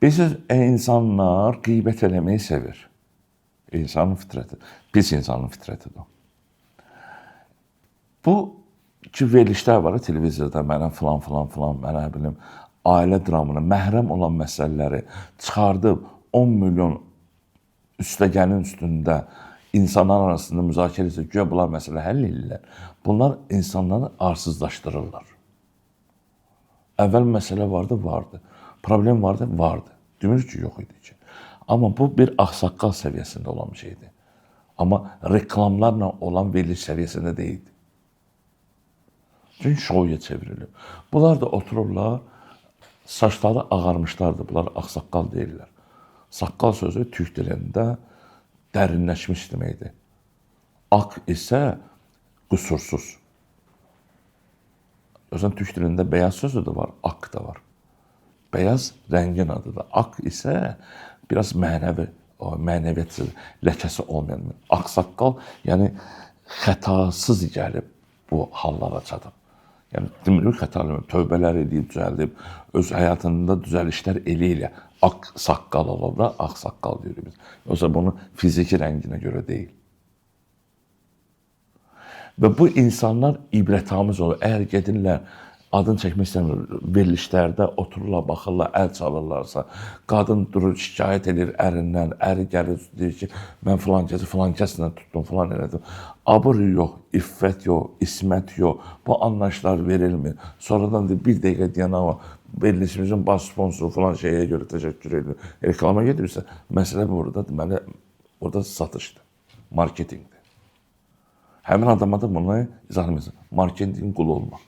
Bilirsiniz, insanlar qeybət eləməyi sevir. İnsanın fitrəti, pis insanın fitrətidir o. Bu ki, verilişlər var televiziyada, mənə filan, mənə bilim, ailə dramını, məhrəm olan məsələləri çıxardıb 10 milyon üstəgənin üstündə insanlar arasında müzakirə edəcək, güya bunlar məsələ həll edirlər. Bunlar insanları arsızlaşdırırlar. Əvvəl məsələ vardı. Problem vardı. Demirik ki, yox idi ki. Amma bu bir ağsaqqal səviyyəsində olan bir şeydir. Amma reklamlarla olan veriliş səviyyəsində deyildi. Çünki şouya çevrilib. Bunlar da otururlar, saçları ağarmışlardır. Bunlar ağsaqqal deyirlər. Saqqal sözü türk dilində dərinləşmiş deməkdir. Ak isə qüsursuz. Özən türk dilində beyaz sözü də var, ak da var. Beyaz rəngin adıdır. Ak isə biraz mənəvi, mənəviyyat ləkəsi olmayan. Ağsaqqal, yəni xətasız gəlib bu hallara çatıb. Yəni, demirik xəta eləməyib, tövbələr edib, düzəldib, öz həyatında düzəlişlər elə ağ saqqal olub da, ağ saqqal deyirik biz. Yoxsa bunu fiziki rənginə görə deyil. Və bu insanlar ibrətamiz olur. Əgər gedirlər, adını çəkmək istəmir, verilişlərdə otururlar, baxırlar, əl çalırlarsa, qadın durur, şikayət edir ərindən, əri gəlir, deyir ki, mən filan kəslə tutdum, filan elədim. Abır yox, iffət yox, ismət yox, bu anlayışlar verilmir. Sonradan bir dəqiqə deyən ama verilişimizin baş sponsoru filan şeyə görə təşəkkür edir. Reklama gedirsə, məsələ burada, deməli, orada satışdır, marketinqdir. Həmin adama da bunu izah edilməsin, marketinqin qulu olmaq.